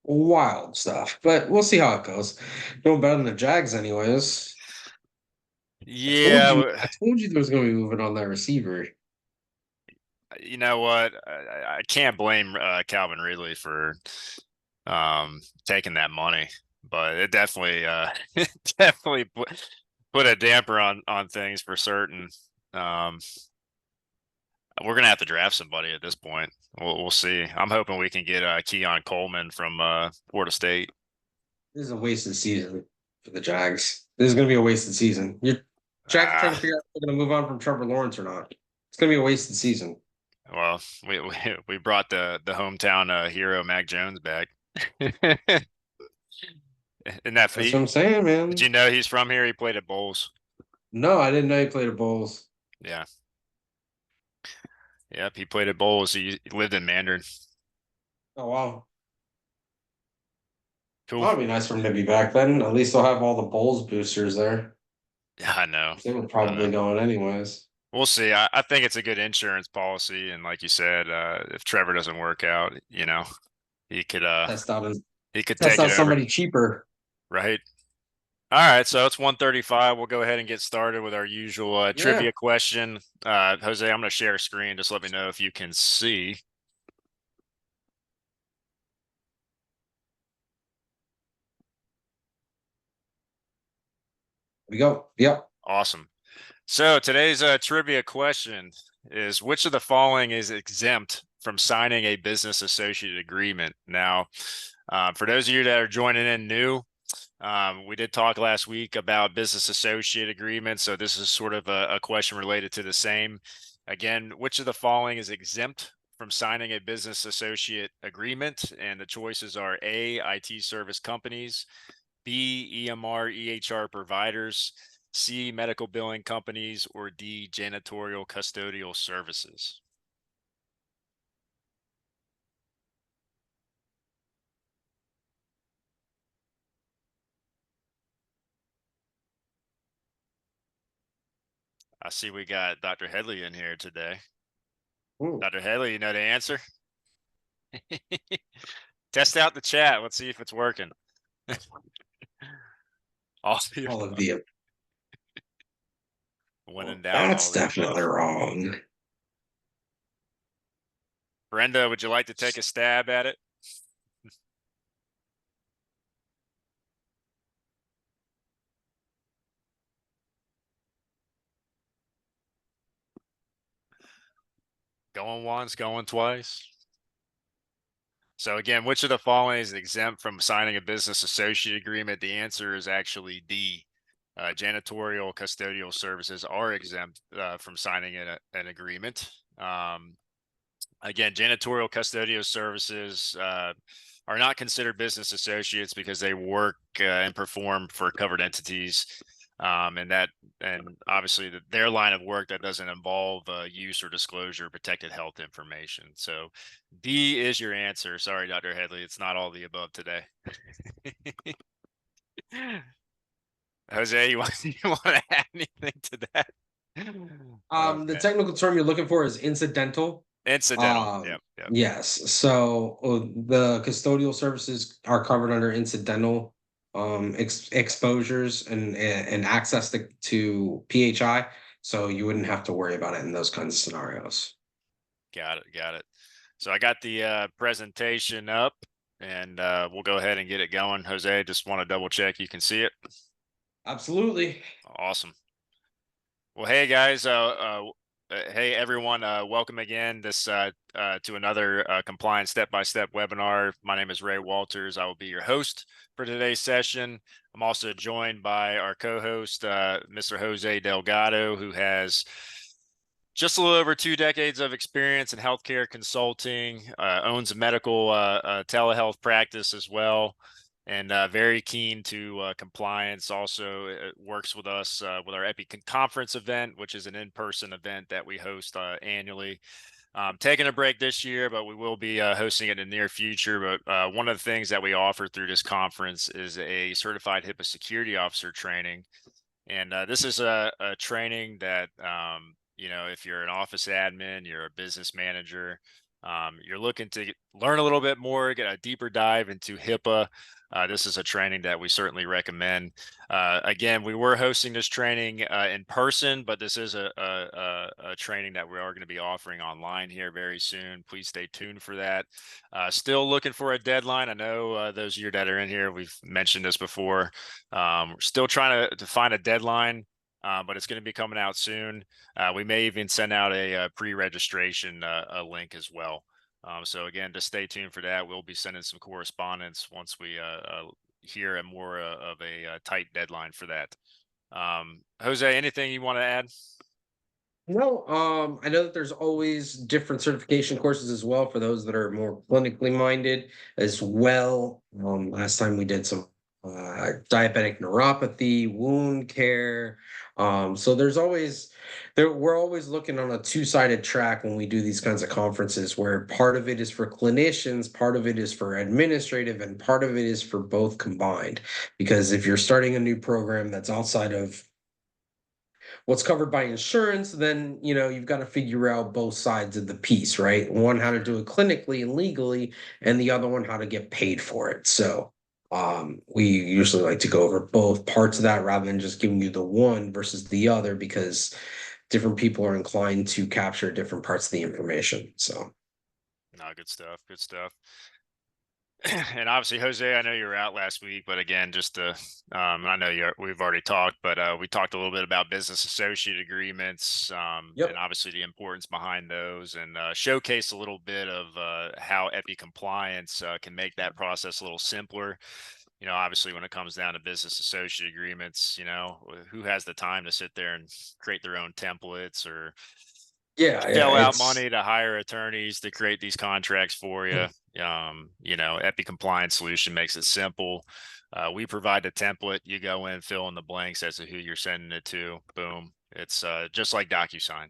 wild stuff. But we'll see how it goes. Doing better than the Jags, anyways. Yeah, I told you there was going to be moving on that receiver. you know what? I can't blame Calvin Ridley for taking that money, but it definitely definitely put a damper on things for certain. Um, we're gonna have to draft somebody at this point. We'll see. I'm hoping we can get Keon Coleman from Florida State. This is a wasted season for the Jags. This is going to be a wasted season. Jags are trying Ah, to figure out if they're going to move on from Trevor Lawrence or not. It's going to be a wasted season. well, we brought the hometown hero Mac Jones back. And that That's what he I'm saying, did you man. know he's from here? He played at Bowles. No, I didn't know he played at Bulls. Yeah. Yep, he played at Bowles. He lived in Mandarin. Oh, wow. Cool. That'd be nice for him to be back then. At least they'll have all the Bulls boosters there. Yeah, I know. They were I know. probably going anyways. We'll see. I think it's a good insurance policy, and like you said, if Trevor doesn't work out, he could Test out and he could test take it out over, somebody cheaper. right? All right, so it's 1:35. We'll go ahead and get started with our usual Yeah. trivia question. Jose, I'm going to share a screen. Just let me know if you can see. We go. Yep. Awesome. So today's trivia question is: which of the following is exempt from signing a business associate agreement? Now, for those of you that are joining in new, we did talk last week about business associate agreements, so this is sort of a question related to the same. Again, which of the following is exempt from signing a business associate agreement? And the choices are A, IT service companies, B, EMR, EHR providers, C, medical billing companies, or D, janitorial custodial services. I see we got Dr. Headley in here today. Ooh, Dr. Headley, you know the answer? Test out the chat. Let's see if it's working. All the all of above. the. When in Well, doubt, all that's the definitely above. wrong. Brenda, would you like to take a stab at it? Going once, going twice. So again, which of the following is exempt from signing a business associate agreement? The answer is actually D. Janitorial custodial services are exempt from signing an agreement. Again, janitorial custodial services are not considered business associates because they work and perform for covered entities. And obviously their line of work that doesn't involve use or disclosure of protected health information. So D is your answer. Sorry, Dr. Headley, it's not all the above today. Jose, you want to add anything to that? The Okay. technical term you're looking for is incidental. Incidental. Yep. Yep. Yes. So the custodial services are covered under incidental exposures and access to PHI. So you wouldn't have to worry about it in those kinds of scenarios. Got it. Got it. So I got the presentation up, and we'll go ahead and get it going. Jose, just want to double check you can see it. Absolutely. Awesome. Well, hey guys, hey everyone, welcome again to another compliance step-by-step webinar. My name is Ray Walters. I will be your host for today's session. I'm also joined by our co-host, Mr. Jose Delgado, who has just a little over 2 decades of experience in healthcare consulting, owns a medical telehealth practice as well, and very keen to compliance. Also works with us with our EPIConference event, which is an in-person event that we host annually. Taking a break this year, but we will be hosting it in the near future. But one of the things that we offer through this conference is a certified HIPAA security officer training. And this is a training that, if you're an office admin, you're a business manager, You're looking to learn a little bit more, get a deeper dive into HIPAA. This is a training that we certainly recommend. Again, we were hosting this training in person, but this is a training that we are going to be offering online here very soon. Please stay tuned for that. Still looking for a deadline. I know those of you that are in here, we've mentioned this before. We're still trying to find a deadline, but it's going to be coming out soon. We may even send out a pre-registration a link as well. So again, just stay tuned for that. We'll be sending some correspondence once we hear a more of a tight deadline for that. Jose, anything you want to add? No, I know that there's always different certification courses as well for those that are more clinically minded as well. Last time we did some diabetic neuropathy, wound care. So there's always we're always looking on a two-sided track when we do these kinds of conferences where part of it is for clinicians, part of it is for administrative, and part of it is for both combined. Because if you're starting a new program that's outside of what's covered by insurance, then you've got to figure out both sides of the piece, right? One, how to do Sure. it clinically and legally, and the other one, how to get paid for it. So we usually like to go over both parts of that rather than just giving you the one versus the other, because different people are inclined to capture different parts of the information. So No, good stuff. Good stuff. And obviously, Jose, I know you were out last week, but again, just to, I know we've already talked, but we talked a little bit about business associate agreements, and yep. obviously the importance behind those, and showcase a little bit of how EPICompliance can make that process a little simpler. Obviously, when it comes down to business associate agreements, who has the time to sit there and create their own templates or Yeah, yeah, shell out it's money to hire attorneys to create these contracts for you. EPICompliance solution makes it simple. We provide the template. You go in, fill in the blanks as to who you're sending it to. Boom. It's just like DocuSign.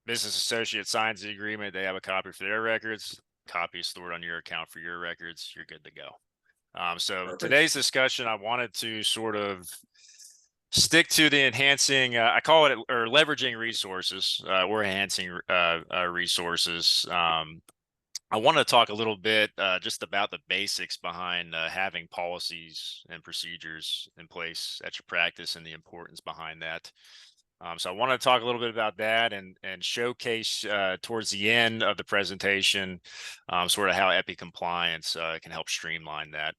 Business associate signs the agreement. They have a copy for their records. Copy is stored on your account for your records. You're good to go. So perfect. today's discussion, I wanted to sort of stick to the enhancing, I call it, or leveraging resources. We're enhancing resources. I want to talk a little bit just about the basics behind having policies and procedures in place at your practice and the importance behind that. So I want to talk a little bit about that and showcase towards the end of the presentation sort of how EPICompliance can help streamline that.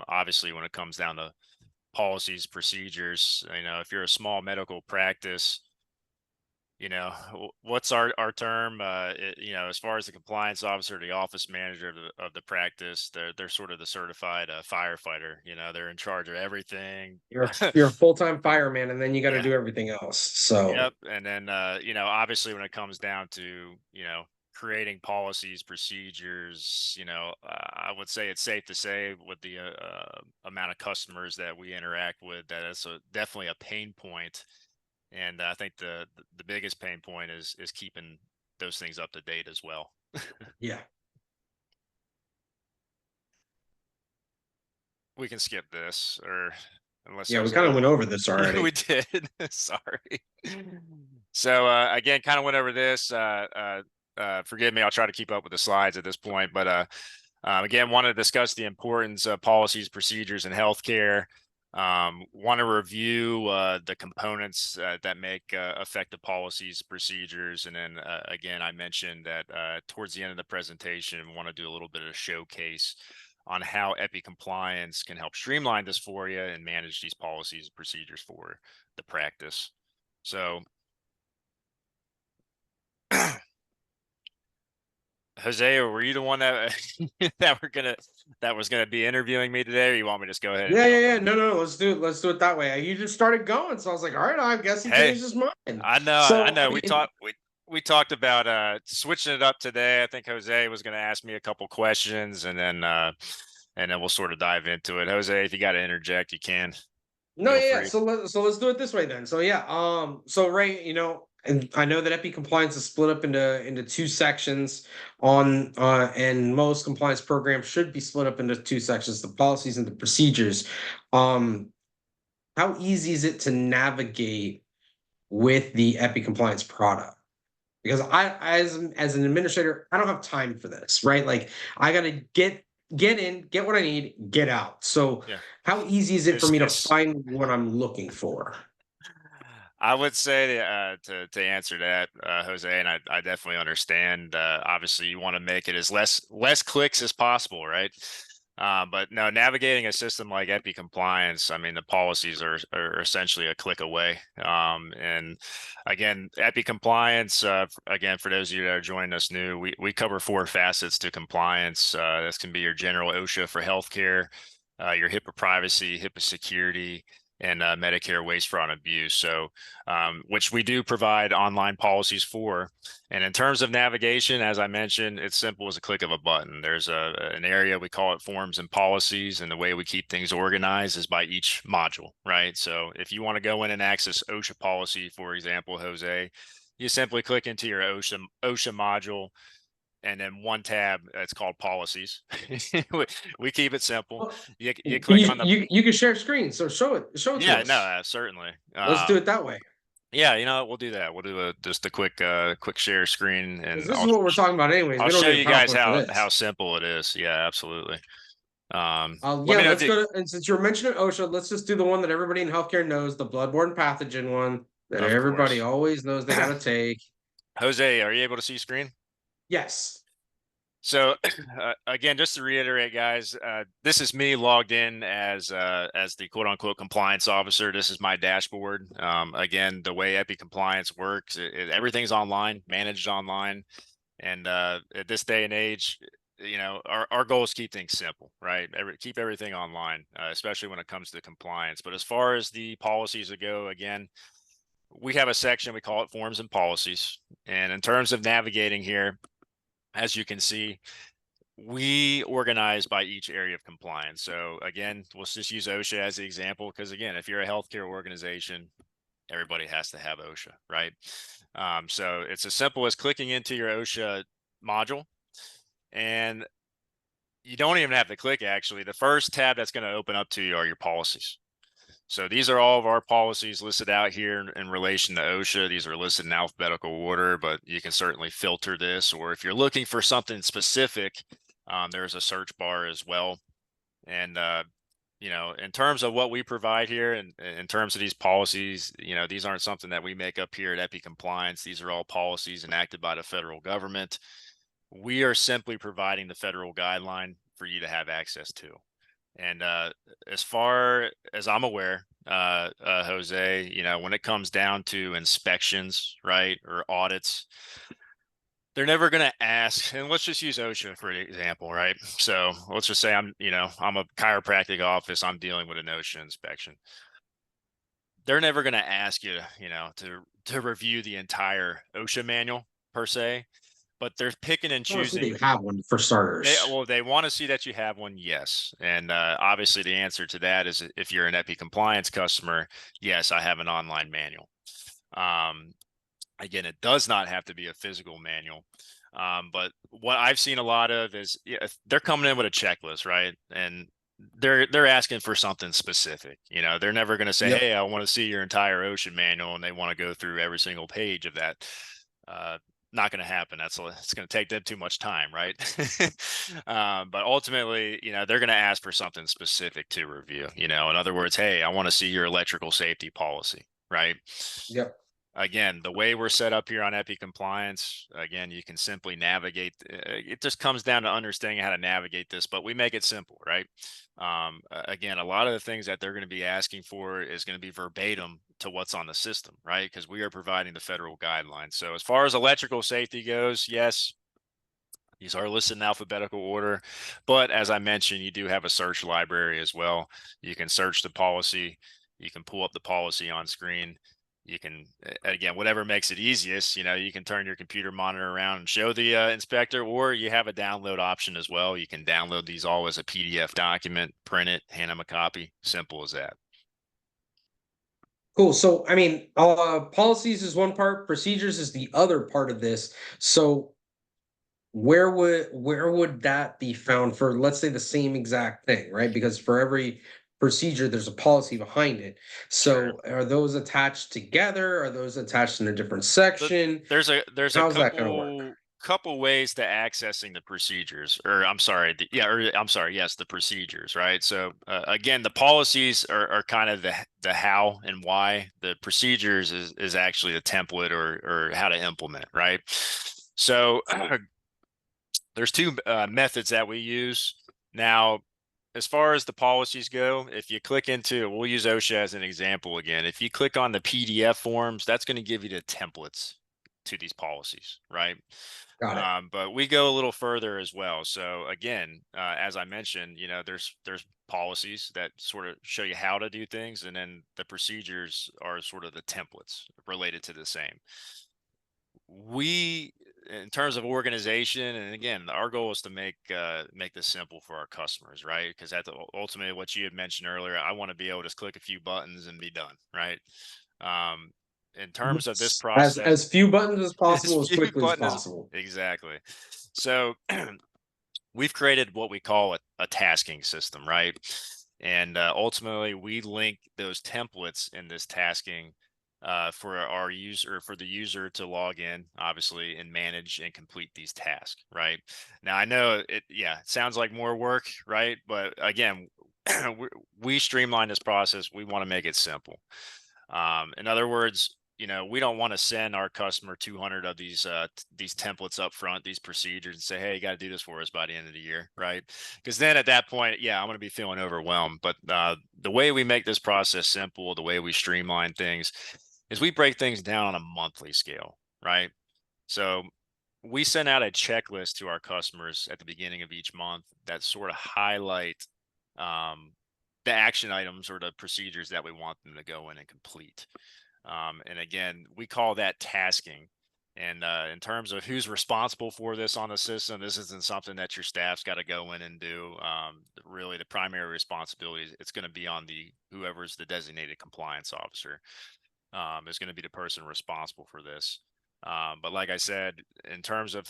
Obviously, when it comes down to policies, procedures, if you're a small medical practice, what's our term, as far as the compliance officer, the office manager of the practice, they're sort of the certified firefighter. They're in charge of everything. You're a full-time fireman, and then you got to Yeah. do everything else. So Yep. And then obviously when it comes down to creating policies, procedures, I would say it's safe to say with the amount of customers that we interact with, that it's definitely a pain point. And I think the biggest pain point is keeping those things up to date as well. yeah. We can skip this, or unless Yeah, we Jose, kind of went over this we already. did. Sorry. So again, kind of went over this. Forgive me, I'll try to keep up with the slides at this point. But again, want to discuss the importance of policies, procedures in healthcare. Want to review the components that make effective policies, procedures, and then again, I mentioned that towards the end of the presentation, want to do a little bit of a showcase on how EPICompliance can help streamline this for you and manage these policies and procedures for the practice. So, Jose, were you the one that that was gonna be interviewing me today, or you want me to just go ahead and Yeah, jump yeah, yeah. in? No, no, no. Let's do it. Let's do it that way. You just started going, so I was like, all right, I guess he Hey, changed his mind. I know, I So, I know. mean, We talked about switching it up today. I think Jose was going to ask me a couple questions, and then we'll sort of dive into it. Jose, if you got to interject, you can. no, Feel yeah, yeah. free. So let's do it this way then. So yeah, so Ray, and I know that EPI compliance is split up into two sections and most compliance programs should be split up into two sections, the policies and the procedures. Um, how easy is it to navigate with the EPI compliance product? because as an administrator, I don't have time for this, right? Like I got to get in, get what I need, get out. So Yeah. how easy is it for me to It's find what I'm looking for? I would say to answer that, Jose, and I definitely understand. Obviously, you want to make it as less clicks as possible, right? But no, navigating a system like EPICompliance, I mean, the policies are essentially a click away. And again, EPICompliance, again, for those of you that are joining us new, we cover 4 facets to compliance. This can be your general OSHA for healthcare, your HIPAA privacy, HIPAA security, and Medicare waste, fraud, and abuse. So, which we do provide online policies for. And in terms of navigation, as I mentioned, it's simple as a click of a button. There's an area, we call it forms and policies, and the way we keep things organized is by each module, right? So if you want to go in and access OSHA policy, for example, Jose, you simply click into your OSHA module, and then one tab that's called policies. we keep it simple. Well, You click on the you can share screen, so show it to yeah, no, us. certainly. Let's do it that way. Yeah, you know what, we'll do that. We'll do just a quick share screen, Because and this is what we're talking about anyways. I'll We don't show need a you guys PowerPoint for how this. simple it is. Yeah, absolutely. Let Yeah, me know if let's you, go to, and since you're mentioning OSHA, let's just do the one that everybody in healthcare knows, the bloodborne pathogen one that of everybody course. always knows they got to take. Jose, are you able to see screen? Yes. So again, just to reiterate, guys, this is me logged in as the quote unquote compliance officer. This is my dashboard. Again, the way EPICompliance works, everything's online, managed online. And at this day and age, you know, our goal is to keep things simple, right? Keep everything online, especially when it comes to compliance. But as far as the policies that go, again, we have a section, we call it forms and policies. And in terms of navigating here, as you can see, we organize by each area of compliance. So again, we'll just use OSHA as the example, because again, if you're a healthcare organization, everybody has to have OSHA, right? So it's as simple as clicking into your OSHA module, and you don't even have to click. Actually, the first tab that's going to open up to you are your policies. So these are all of our policies listed out here in relation to OSHA. These are listed in alphabetical order, but you can certainly filter this, or if you're looking for something specific, there's a search bar as well. And you know, in terms of what we provide here, and in terms of these policies, you know, these aren't something that we make up here at EPICompliance. These are all policies enacted by the federal government. We are simply providing the federal guideline for you to have access to. And as far as I'm aware, Jose, you know, when it comes down to inspections, right, or audits, they're never going to ask. And let's just use OSHA for example, right? So let's just say I'm a chiropractic office. I'm dealing with an OSHA inspection. They're never going to ask you, you know, to review the entire OSHA manual per se, but they're picking and I want to see that you choosing. have one for starters. They want to see that you have one, yes. And obviously the answer to that is, if you're an EPICompliance customer, yes, I have an online manual. Again, it does not have to be a physical manual. But what I've seen a lot of is, yeah, they're coming in with a checklist, right? And they're asking for something specific. You know, they're never going to say, Yep. "Hey, I want to see your entire ocean manual," and they want to go through every single page of that. Not going to happen. It's going to take them too much time, right? But ultimately, you know, they're going to ask for something specific to review. You know, in other words, hey, I want to see your electrical safety policy, right? Yep. Again, the way we're set up here on EPICompliance, again, you can simply navigate. It just comes down to understanding how to navigate this, but we make it simple, right? Again, a lot of the things that they're going to be asking for is going to be verbatim to what's on the system, right? Because we are providing the federal guidelines. So as far as electrical safety goes, yes, these are listed in alphabetical order, but as I mentioned, you do have a search library as well. You can search the policy. You can pull up the policy on screen. You can, again, whatever makes it easiest, you know, you can turn your computer monitor around and show the inspector, or you have a download option as well. You can download these all as a PDF document, print it, hand them a copy. Simple as that. Cool. So, I mean, policies is one part, procedures is the other part of this. So, where would that be found for, let's say, the same exact thing, right? Because for every procedure, there's a policy behind it. Sure. So are those attached together? Are those attached in a different section? There's a How's that going to work? couple ways to accessing the procedures, or I'm sorry, I'm sorry, yes, the procedures, right? So again, the policies are kind of the how and why. The procedures is actually the template or how to implement, right? So there's two methods that we use now. As far as the policies go, if you click into, we'll use OSHA as an example again. If you click on the PDF forms, that's going to give you the templates to these policies, right? Got it. But we go a little further as well. So again, as I mentioned, there's policies that sort of show you how to do things, and then the procedures are sort of the templates related to the same. We, in terms of organization, and again, our goal is to make this simple for our customers, right? Because that's ultimately what you had mentioned earlier. I want to be able to click a few buttons and be done, right? um in terms of this Yes. process, As few buttons as as possible, as few quickly as buttons as possible. exactly. So we've created what we call a tasking system, right? And ultimately, we link those templates in this tasking for our user, for the user to log in, obviously, and manage and complete these tasks, right? Now, I know yeah, it sounds like more work, right? But again, we streamline this process. We want to make it simple. In other words, we don't want to send our customer 200 of these templates up front, these procedures, and say, "Hey, you got to do this for us by the end of the year," right? Because then at that point, yeah, I'm going to be feeling overwhelmed. But the way we make this process simple, the way we streamline things, is we break things down on a monthly scale, right? So we send out a checklist to our customers at the beginning of each month that sort of highlight um, the action items or the procedures that we want them to go in and complete. And again, we call that tasking. And in terms of who's responsible for this on the system, this isn't something that your staff's got to go in and do. Really, the primary responsibility it's going to be on the whoever's the designated compliance officer. Is going to be the person responsible for this. But like I said, in terms of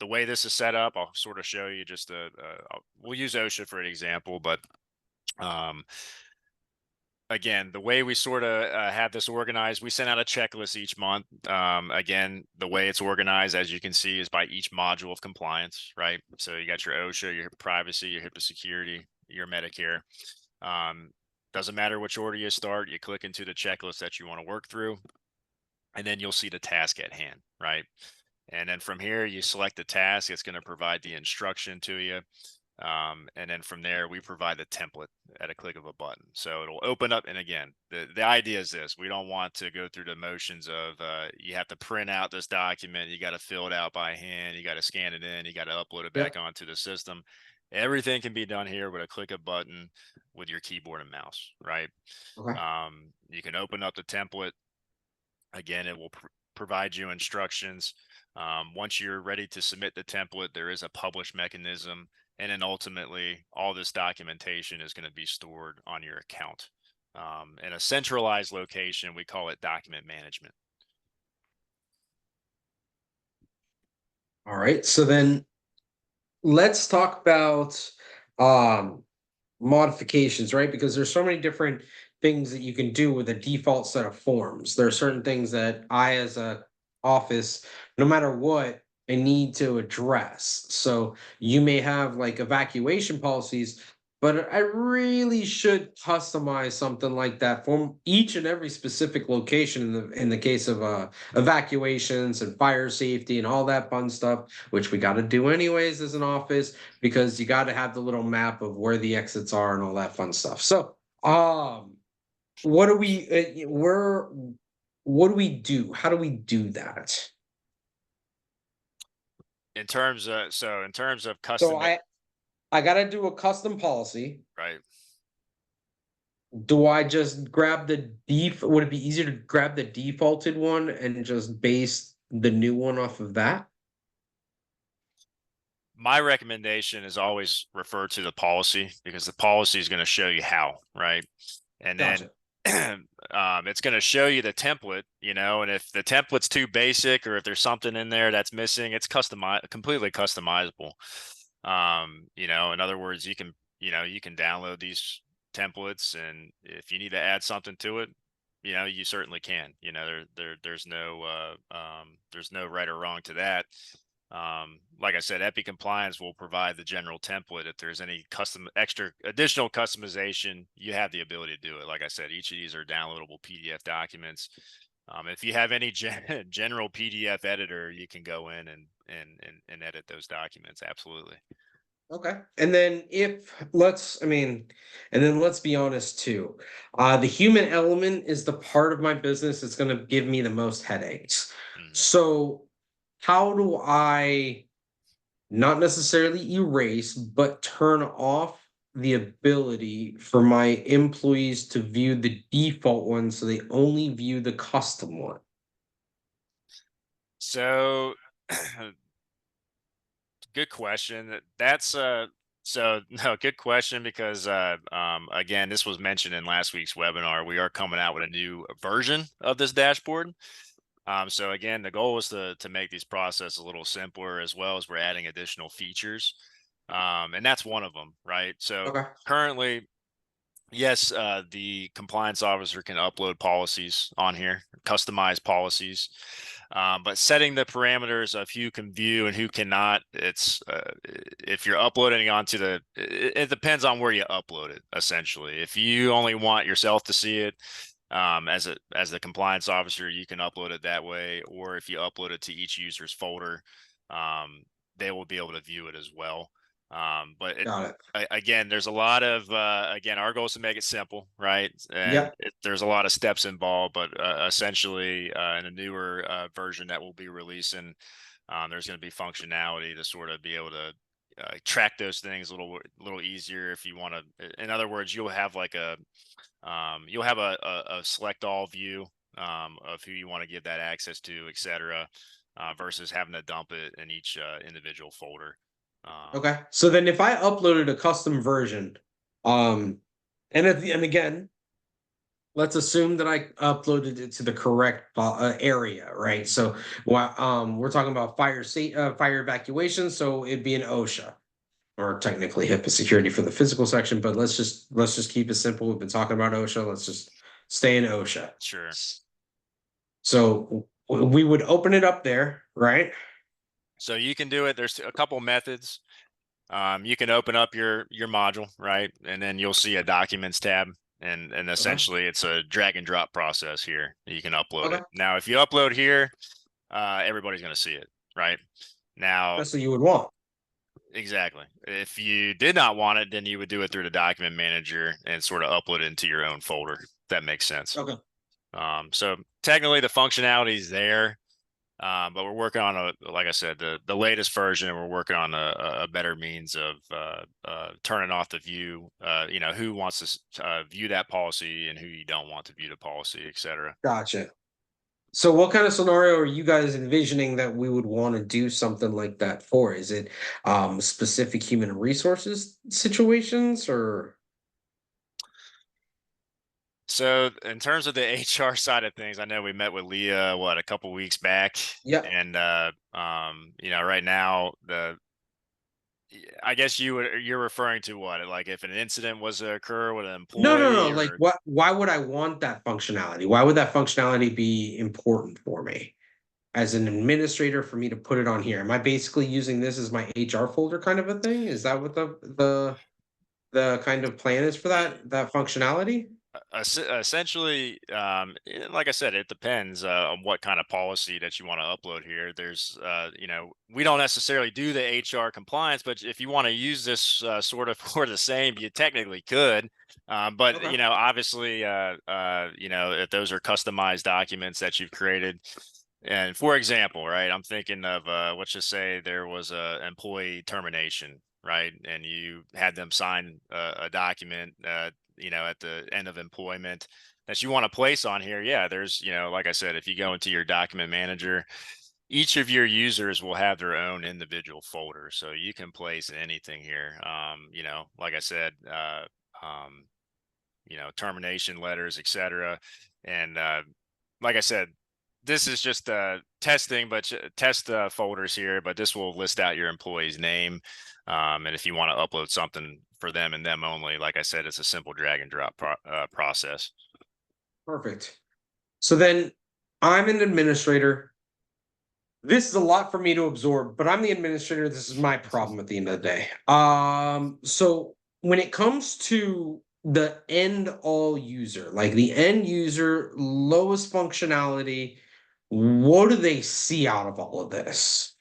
the way this is set up, I'll sort of show you just we'll use OSHA for an example, but um, again, the way we sort of have this organized, we send out a checklist each month. Again, the way it's organized, as you can see, is by each module of compliance, right? So you got your OSHA, your privacy, your HIPAA security, your Medicare. Um, doesn't matter which order you start, you click into the checklist that you want to work through, and then you'll see the task at hand, right? And then from here, you select the task. It's going to provide the instruction to you. And then from there, we provide the template at a click of a button. So it'll open up. And again, the idea is this: we don't want to go through the motions of you have to print out this document, you got to fill it out by hand, you got to scan it in, you got to upload it back Yep. onto the system. Everything can be done here with a click of button with your keyboard and mouse, right? Okay. You can open up the template. Again, it will provide you instructions. Once you're ready to submit the template, there is a publish mechanism. And then ultimately, all this documentation is going to be stored on your account in a centralized location. We call it document management. All right. So then let's talk about um modifications, right? Because there's so many different things that you can do with a default set of forms. There are certain things that I, as a office, no matter what, I need to address. So you may have like evacuation policies, but I really should customize something like that for each and every specific location in the case of evacuations and fire safety and all that fun stuff, which we got to do anyways as an office because you got to have the little map of where the exits are and all that fun stuff. So, what do we where what do we do? How do we do that? In terms of So custom, I got to do a custom policy. right? Do I just grab the would it be easier to grab the defaulted one and just base the new one off of that? My recommendation is always refer to the policy because the policy is going to show you how, right? And then Gotcha. it's going to show you the template, and if the template's too basic or if there's something in there that's missing, it's completely customizable. In other words, you can download these templates, and if you need to add something to it, you certainly can. There's no right or wrong to that. Like I said, EPICompliance will provide the general template. If there's any additional customization, you have the ability to do it. Like I said, each of these are downloadable PDF documents. If you have any general PDF editor, you can go in and edit those documents. Absolutely. Okay. And then and then let's be honest too. The human element is the part of my business that's going to give me the most headaches. Mhm. So how do I not necessarily erase, but turn off the ability for my employees to view the default one so they only view the custom one? So good question. No, good question, because again, this was mentioned in last week's webinar. We are coming out with a new version of this dashboard. So again, the goal is to make these processes a little simpler, as well as we're adding additional features. And that's one of them, right? So Okay. currently, yes, the compliance officer can upload policies on here, customize policies, but setting the parameters of who can view and who cannot, if you're uploading onto it depends on where you upload it. Essentially, if you only want yourself to see it, as the compliance officer, you can upload it that way, or if you upload it to each user's folder, they will be able to view it as well. But Got it. again, there's a lot of again, our goal is to make it simple, right? And Yep. there's a lot of steps involved, but essentially, in a newer version that we'll be releasing, there's going to be functionality to sort of be able to track those things a little easier. If you want to, in other words, you'll have a select all view of who you want to give that access to, etc., versus having to dump it in each individual folder. Okay. So then if I uploaded a custom version, um, and again, let's assume that I uploaded it to the correct area, right? So, we're talking about fire evacuation, so it'd be an OSHA, or technically HIPAA security for the physical section. But let's just keep it simple. We've been talking about OSHA. Let's just stay in OSHA. Sure. So we would open it up there, right? So you can do it. There's a couple methods. You can open up your module, right, and then you'll see a documents tab, and Okay. essentially it's a drag and drop process here. You can upload Okay. it. Now, if you upload here, everybody's going to see it, right? Now, That's what you would want. exactly. If you did not want it, then you would do it through the document manager and sort of upload it into your own folder. If that makes sense. Okay. So technically, the functionality is there. But we're working on like I said, the latest version, and we're working on a better means of turning off the view, who wants to view that policy and who you don't want to view the policy, etc. Gotcha. So what kind of scenario are you guys envisioning that we would want to do something like that for? Is it specific human resources situations or So in terms of the HR side of things, I know we met with Leah, a couple weeks back, yeah. and right now I guess you're referring to what, like if an incident was to occur with an No. employee, Like or why would I want that functionality? Why would that functionality be important for me as an administrator for me to put it on here? Am I basically using this as my HR folder kind of a thing? Is that what the kind of plan is for that functionality? essentially, like I said, it depends on what kind of policy that you want to upload here. There's, we don't necessarily do the HR compliance, but if you want to use this sort of for the same, you technically could. But Okay. obviously, if those are customized documents that you've created. And for example, right, I'm thinking of let's just say there was a employee termination, right, and you had them sign a document, at the end of employment, that you want to place on here. Yeah, there's, like I said, if you go into your document manager, each of your users will have their own individual folder, so you can place anything here. Like I said, termination letters, etc. And like I said, this is just testing, but test folders here, but this will list out your employee's name. And if you want to upload something for them and them only, like I said, it's a simple drag and drop process. Perfect. So then I'm an administrator. This is a lot for me to absorb, but I'm the administrator. This is my problem at the end of the day. So when it comes to the end all user, like the end user, lowest functionality, what do they see out of all of this?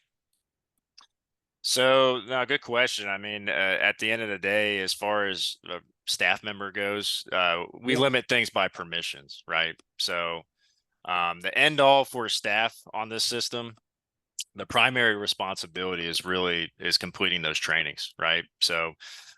So, no, good question. I mean, at the end of the day, as far as a staff member goes, we Yep. limit things by permissions, right? So, the end all for staff on this system, the primary responsibility is completing those trainings, right? So,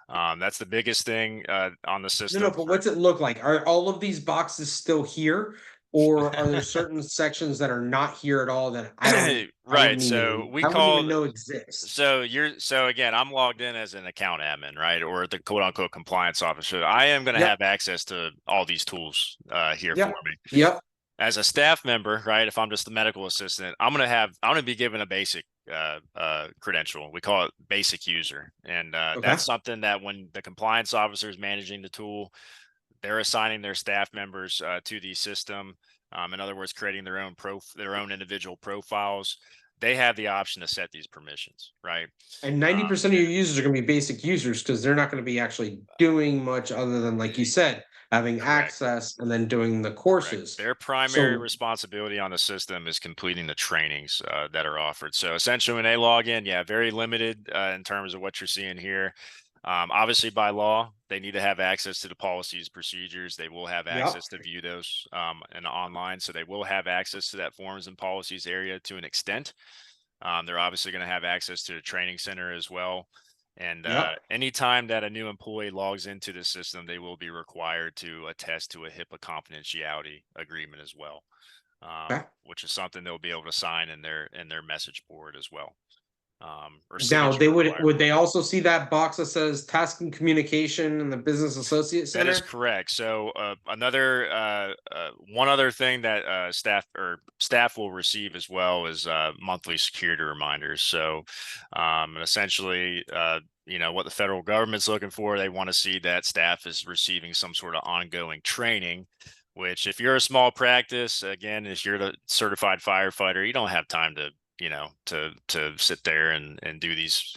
that's the biggest thing on the No, no, system but for. what's it look like? Are all of these boxes still here? Or are there certain sections that are not here at all that I Right. wouldn't So even we I wouldn't even call know exist? so again, I'm logged in as an account admin, right? Or the quote unquote compliance officer. I am going to Yep. have access to all these tools here for Yep. me. Yep. As a staff member, right? If I'm just the medical assistant, I'm going to be given a basic credential. We call it basic user. And Okay. that's something that when the compliance officer is managing the tool, they're assigning their staff members to the system. In other words, creating their own individual profiles. They have the option to set these permissions, right? And Um, 90% of and your users are going to be basic users because they're not going to be actually doing much other than, like you said, having correct, access and then doing the correct. courses. Their primary So, responsibility on the system is completing the trainings that are offered. So essentially, when they log in, yeah, very limited in terms of what you're seeing here. Obviously, by law, they need to have access to the policies, procedures. They will have yeah. access to view those and online. So they will have access to that forms and policies area to an extent. They're obviously going to have access to the training center as well. And Yep. anytime that a new employee logs into the system, they will be required to attest to a HIPAA confidentiality agreement as well, Okay. which is something they'll be able to sign in their message board as well, or Now signature they required. would they also see that box that says task and communication in the business associate That is center? correct. So one other thing that staff will receive as well is monthly security reminders. So essentially, what the federal government's looking for, they want to see that staff is receiving some sort of ongoing training. Which, if you're a small practice, again, if you're the certified firefighter, you don't have time to to sit there and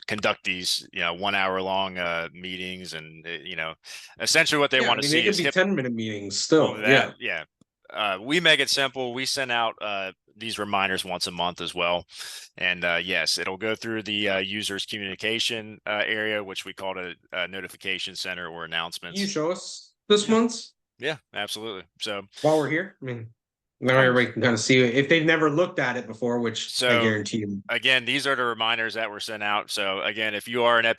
conduct these 1 hour long meetings and essentially what they Yeah, I want to mean they see could is be hip. 10-minute meetings Well, still. that, Yeah. yeah, we make it simple. We send out these reminders once a month as well, and yes, it'll go through the user's communication area, which we call a notification center or Can you announcements. show us this Yeah, month's yeah, absolutely. while we're here? I mean, now Um, everybody can kind of see it if they've never looked at it before, which I so guarantee you. again, these are the reminders that were sent out. So again, if you are an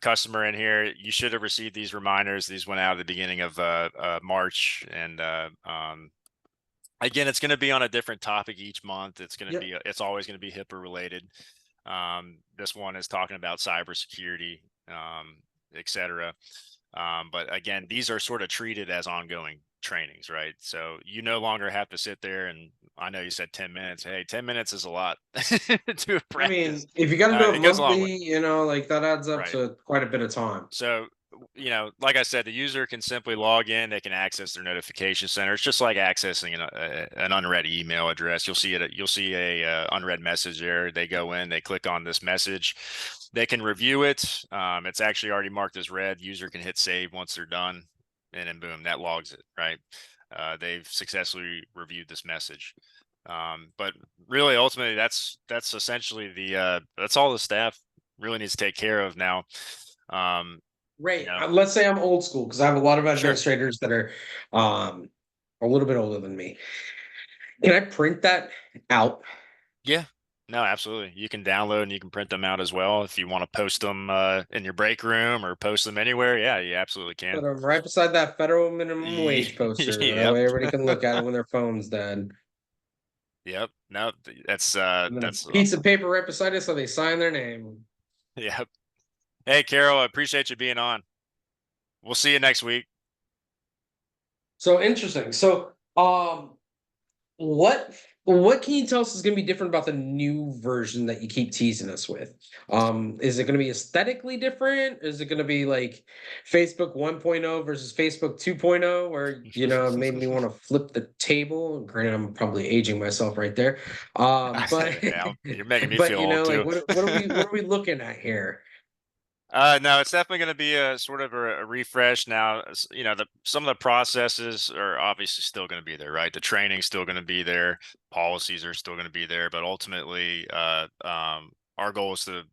customer in here, you should have received these reminders. These went out at the beginning of March, and again, it's going to be on a different topic each month. Yep. It's always going to be HIPAA related. This one is talking about cybersecurity, et cetera. But again, these are sort of treated as ongoing trainings, right? So you no longer have to sit there and I know you said 10 minutes. Hey, 10 minutes is a lot to I mean, practice. if you got to do it It goes a long way, monthly, like that adds up right? to quite a bit of time. So, like I said, the user can simply log in. They can access their notification center. It's just like accessing an unread email address. You'll see a unread message there. They go in, they click on this message. They can review it. It's actually already marked as read. User can hit save once they're done, and then boom, that logs it. Right? They've successfully reviewed this message. But really, ultimately, that's essentially that's all the staff really needs to take care of now. Um, you Right. know, Let's say I'm old school because I have a lot of sure. administrators that are a little bit older than me. Can I print that out Yeah. No, absolutely. You can download and you can print them out as well if you want to post them in your break room or post them anywhere. Yeah, you absolutely can. put 'em right beside that federal minimum wage poster? That Yep. way everybody can look at it when their phone's dead. Yep. No, And then a that's piece of paper right beside it so they sign their name. yep. Hey, Carol, I appreciate you being on. We'll see you next week. So interesting. So what Well, what can you tell us is going to be different about the new version that you keep teasing us with? Is it going to be aesthetically different? Is it going to be like Facebook 1.0 versus Facebook 2.0, where made me want to flip the table? Granted, I'm probably aging myself right there. But Yeah, you're making me but feel old like too. what are we looking at here? No, it's definitely going to be a sort of a refresh now. Some of the processes are obviously still going to be there, right? The training's still going to be there, policies are still going to be there, but ultimately, our goal is to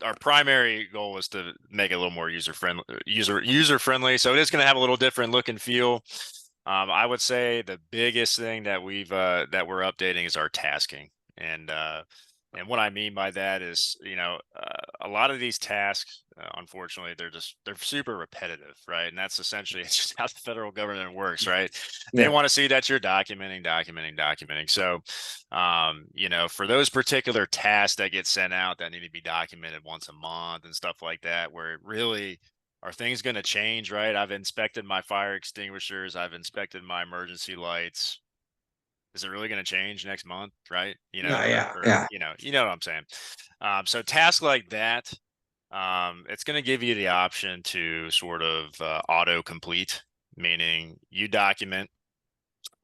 our primary goal is to make it a little more user friendly. So it is going to have a little different look and feel. I would say the biggest thing that we're updating is our tasking, and what I mean by that is, a lot of these tasks, unfortunately, they're super repetitive, right? And that's essentially it's just how the federal government works, right? They Yeah, want to see that you're documenting. So, for those particular tasks that get sent out that need to be documented once a month and stuff like that, where it really are things going to change, right? I've inspected my fire extinguishers, I've inspected my emergency lights. Is it really going to change next month, right? yeah, yeah, Or yeah. you know what I'm saying. So tasks like that, it's going to give you the option to sort of auto complete, meaning you document.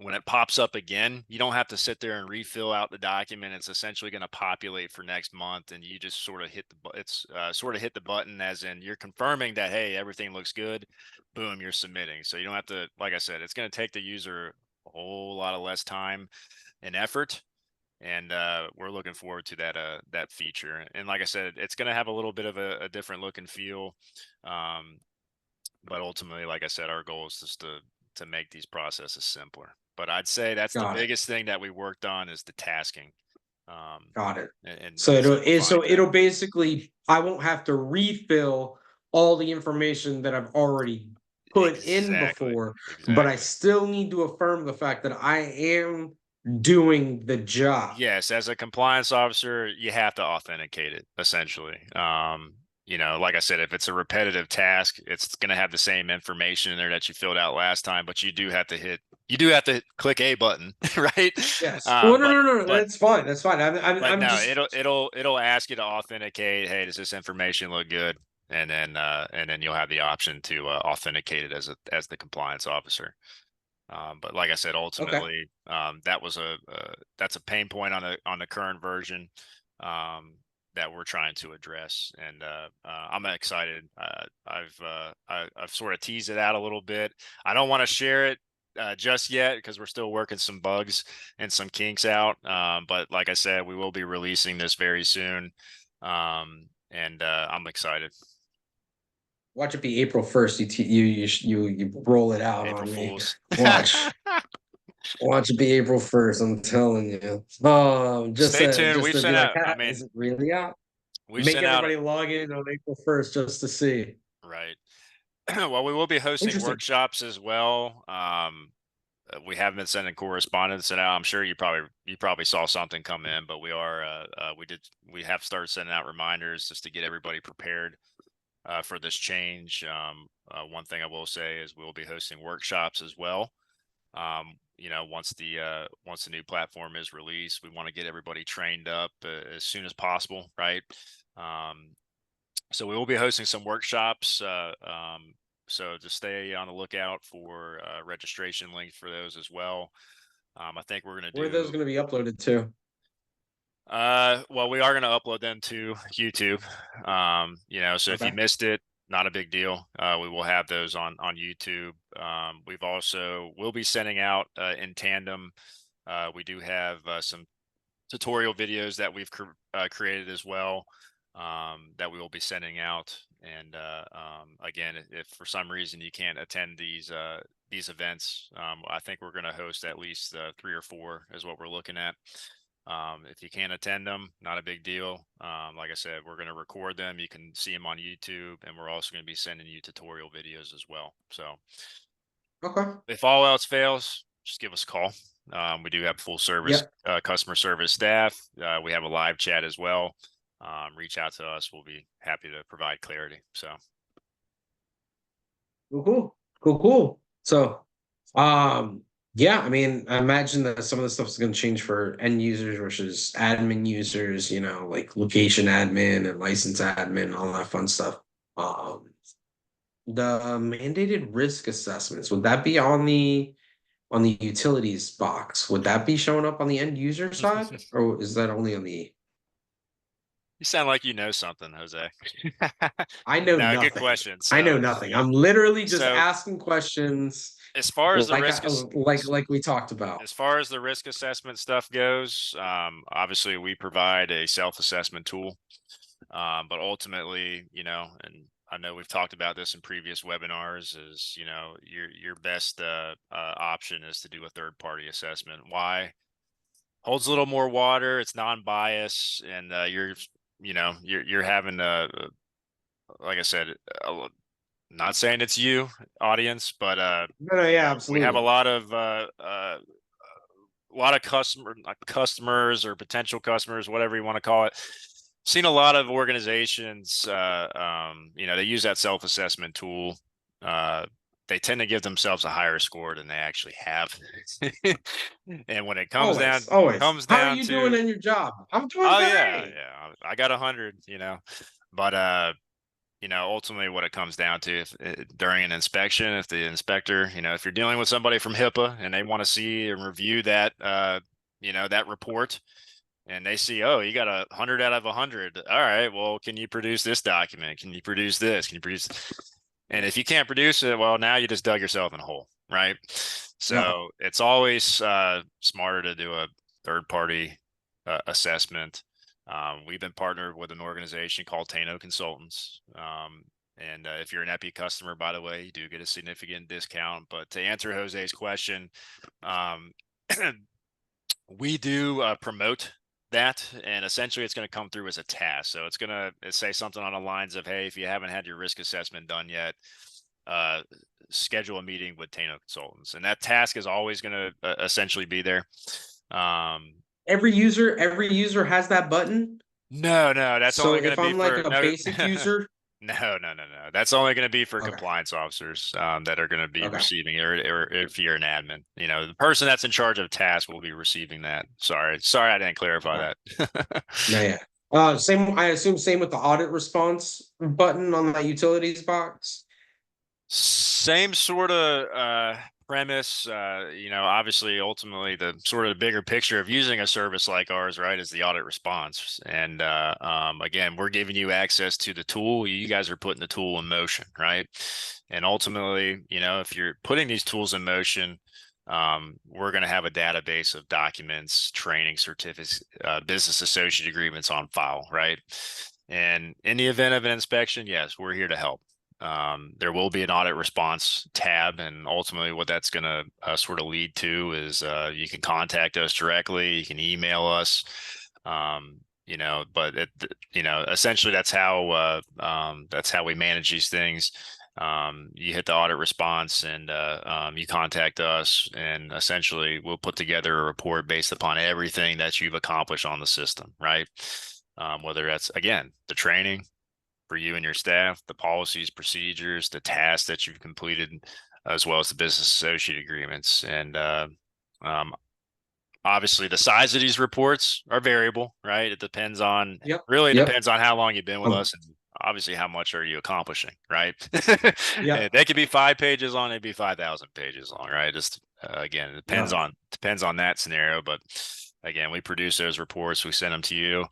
When it pops up again, you don't have to sit there and refill out the document. It's essentially going to populate for next month, and you just sort of hit the button, as in you're confirming that, hey, everything looks good. Boom, you're submitting. So you don't have to, like I said, it's going to take the user a whole lot of less time and effort, and we're looking forward to that feature. And like I said, it's going to have a little bit of a different look and feel, um, but ultimately, like I said, our goal is just to make these processes simpler. But I'd say that's the Got it. biggest thing that we worked on is the tasking, um, Got it. and So simplifying that. it'll basically I won't have to refill all the information that I've already put in Exactly, before, but I exactly. still need to affirm the fact that I am doing the job. Yes, as a compliance officer, you have to authenticate it essentially. Like I said, if it's a repetitive task, it's going to have the same information in there that you filled out last time, but you do have to click a button, right? Yes. Well, no, But no, no, no. but That's fine. That's fine. I'm no, just it'll ask you to authenticate. Hey, does this information look good? And then you'll have the option to authenticate it as the compliance officer. But like I said, okay. ultimately, that's a pain point on the current version, um, that we're trying to address, and I'm excited. I've sort of teased it out a little bit. I don't want to share it just yet because we're still working some bugs and some kinks out. But like I said, we will be releasing this very soon, and I'm excited. Watch it be April 1st. You roll it out April on me. Fools. Watch. Watch it be April 1st. I'm telling you. Stay tuned. Just We've to be sent like, out. I is mean, it really out? we've Make sent out. everybody log in on April 1st just to see. Right. Well, we will be hosting Interesting. workshops as well. We haven't been sending correspondence, and I'm sure you probably saw something come in, but we have started sending out reminders just to get everybody prepared for this change. One thing I will say is we'll be hosting workshops as well. Once the new platform is released, we want to get everybody trained up as soon as possible, right? Um, so we will be hosting some workshops. So just stay on the lookout for registration links for those as well. I think we're going to Where are those do. going to be uploaded to? Well, we are going to upload them to YouTube. So if you Okay. missed it, not a big deal. We will have those on YouTube. We'll be sending out in tandem. We do have some tutorial videos that we've created as well, that we will be sending out. And again, if for some reason you can't attend these events, I think we're going to host at least 3 or 4 is what we're looking at. If you can't attend them, not a big deal. Like I said, we're going to record them. You can see them on YouTube, and we're also going to be sending you tutorial videos as well. So Okay. if all else fails, just give us a call. We do have full service Yep. customer service staff. We have a live chat as well. Reach out to us. We'll be happy to provide clarity. So Cool. Cool. Cool. Cool. So, um, Yeah, I mean, I imagine that some of the stuff is going to change for end users versus admin users, like location admin and license admin, all that fun stuff. Um, the mandated risk assessments, would that be on the utilities box? Would that be showing up on the end user side, or is that only on the? You sound like you know something, Jose. I know No, good nothing. question. I know So, nothing. I'm literally just so asking questions as far as the like risk is, like we talked about. as far as the risk assessment stuff goes, obviously we provide a self-assessment tool. But ultimately, and I know we've talked about this in previous webinars, is your best option is to do a third-party assessment. Why? Holds a little more water. It's non-biased, and you're having like I said, not saying it's you, audience, but No, no, yeah, we have absolutely. a lot of customers or potential customers, whatever you want to call it. Seen a lot of organizations, they use that self-assessment tool. Uh, they tend to give themselves a higher score than they actually have. And when it Always, always. comes How are down you doing to, in your job? I'm doing oh yeah, great. yeah, I got 100, but ultimately what it comes down to, if during an inspection, if the inspector, if you're dealing with somebody from HIPAA and they want to see and review that, that report, and they see, oh, you got 100 out of 100. All right, well, can you produce this document? Can you produce this? Can you produce? And if you can't produce it, well, now you just dug yourself in a hole, right? Yep. So it's always smarter to do a third party assessment. We've been partnered with an organization called Tano Consultants. And if you're an EPI customer, by the way, you do get a significant discount. But to answer Jose's question, um, we do promote that, and essentially it's going to come through as a task. So it's going to say something on the lines of, hey, if you haven't had your risk assessment done yet, uh, schedule a meeting with Tano Consultants, and that task is always going to essentially be there. um, Every user has that button. no, that's only So going to if be I'm like for a no. basic user, No. That's only going to be for okay, compliance officers that are going to be okay, receiving it, or if you're an admin, the person that's in charge of task will be receiving that. Sorry, I didn't clarify okay. that. No, yeah. Same. I assume same with the audit response button on that utilities box. Same sort of premise. Obviously, ultimately, the sort of bigger picture of using a service like ours, right, is the audit response. And again, we're giving you access to the tool. You guys are putting the tool in motion, right? And ultimately, if you're putting these tools in motion, we're going to have a database of documents, training certificates, business associate agreements on file, right? And in the event of an inspection, yes, we're here to help. There will be an audit response tab, and ultimately what that's going to sort of lead to is you can contact us directly, you can email us, but essentially that's how we manage these things. You hit the audit response, and you contact us, and essentially we'll put together a report based upon everything that you've accomplished on the system, right? Whether that's, again, the training for you and your staff, the policies, procedures, the tasks that you've completed, as well as the business associate agreements. And um, obviously, the size of these reports are variable, right? It depends on, Yep. really Yep. depends on how long you've been with Um, us, and obviously how much are you accomplishing, right? yep. They could be 5 pages long, they'd be 5,000 pages long, right? Just again, it depends Yep. on that scenario. But again, we produce those reports, we send them to you.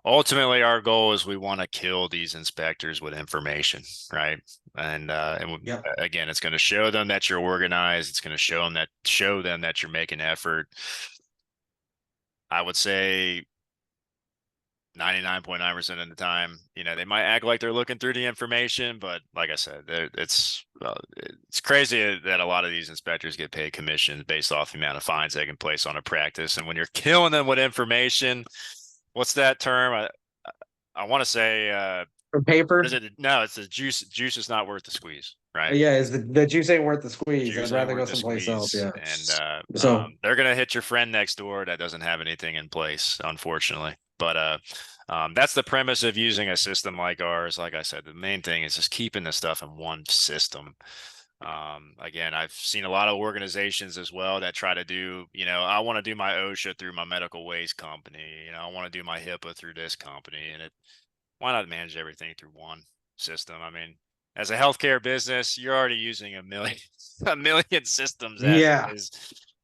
Ultimately, our goal is we want to kill these inspectors with information, right? And Yep. again, it's going to show them that you're organized. It's going to show them that you're making effort. I would say 99.9% of the time, they might act like they're looking through the information, but like I said, it's crazy that a lot of these inspectors get paid commissions based off the amount of fines they can place on a practice. And when you're killing them with information, what's that term? I want to say, For what is paper. it? No, it's the juice. Juice is not worth the squeeze, right? Yeah, is the juice ain't worth the squeeze. I'd Juice ain't rather go worth the someplace else. squeeze, Yeah. and So they're gonna hit your friend next door that doesn't have anything in place, unfortunately. But that's the premise of using a system like ours. Like I said, the main thing is just keeping the stuff in one system. Again, I've seen a lot of organizations as well that try to do, I want to do my OSHA through my medical waste company. I want to do my HIPAA through this company, and why not manage everything through one system? I mean, as a healthcare business, you're already using a million, a million systems as Yeah. is.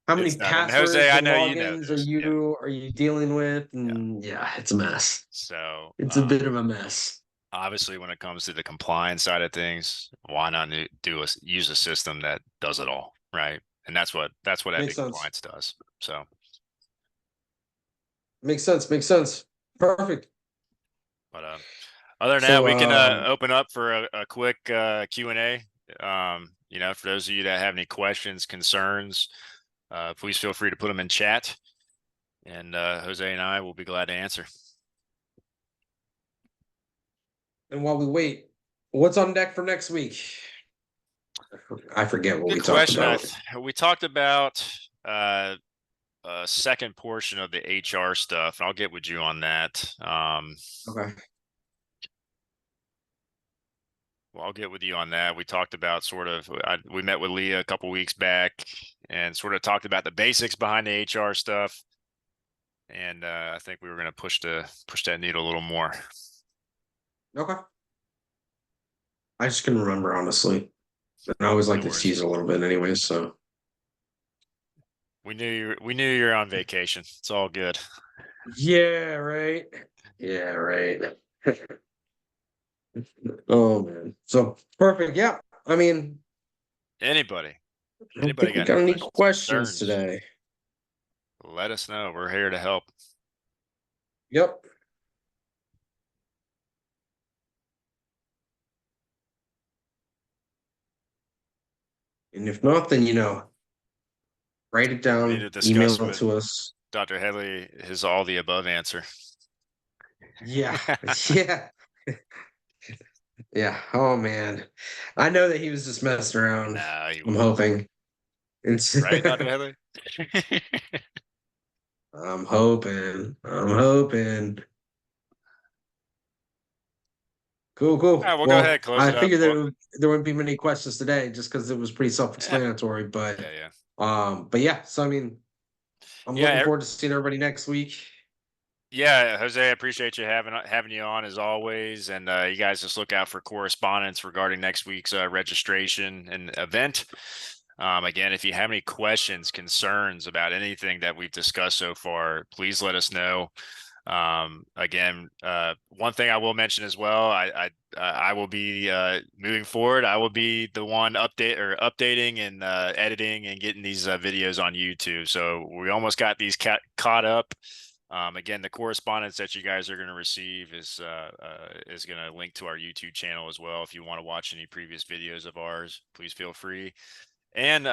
How many It's done. And Jose, passwords I and know you know logins this. Yeah. are you dealing with? Yeah. And yeah, it's a mess. So, It's a bit of a mess. obviously, when it comes to the compliance side of things, why not use a system that does it all, right? And that's what Makes sense. EPICompliance does. So, Makes sense. Makes sense. Perfect. but other than that, So we can open up for a quick Q&A. For those of you that have any questions, concerns, please feel free to put them in chat, and Jose and I will be glad to answer. and while we wait, what's on deck for next week? I forget what Good we talked question. about. We talked about second portion of the HR stuff. I'll get with you on that. Okay. Well, I'll get with you on that. We talked about we met with Leah a couple weeks back and sort of talked about the basics behind the HR stuff. And I think we were going to push that needle a little more. Okay. I just couldn't remember, honestly. And I always like No to worries. tease a little bit anyway, so. We knew you were on vacation. It's all good. Yeah, right. Yeah, right. Oh man. So perfect. Yeah. I mean, Anybody I don't think we got got any any questions, questions concerns? today. Let us know. We're here to help. Yep. And if not, then write it We need to down, discuss email it with to us. Dr. Headley his all the above answer. Yeah. Yeah. Yeah. Oh man. I know that he was just messing around. No, he I'm was. hoping. It's Right, Dr. Headley? I'm hoping. I'm hoping. Cool, All right, cool. we'll go ahead, Well, close I it up. figured Well, there wouldn't be many questions today just because it was pretty yeah, self-explanatory. yeah. But yeah, so I mean, I'm looking Yeah, forward to seeing everybody next week. yeah, Jose, I appreciate you having you on as always, and you guys just look out for correspondence regarding next week's registration and event. Again, if you have any questions, concerns about anything that we've discussed so far, please let us know. Again, one thing I will mention as well, I will be moving forward. I will be the one updating and editing and getting these videos on YouTube. So we almost got these caught up. Again, the correspondence that you guys are going to receive is going to link to our YouTube channel as well. If you want to watch any previous videos of ours, please feel free. And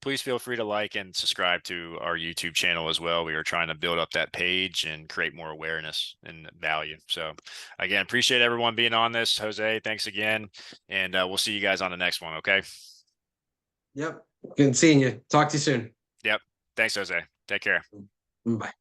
please feel free to like and subscribe to our YouTube channel as well. We are trying to build up that page and create more awareness and value. So again, appreciate everyone being on this. Jose, thanks again. And we'll see you guys on the next one. Okay. Yep. Good seeing you. Talk to you soon. Yep. Thanks, Jose. Take care. Bye.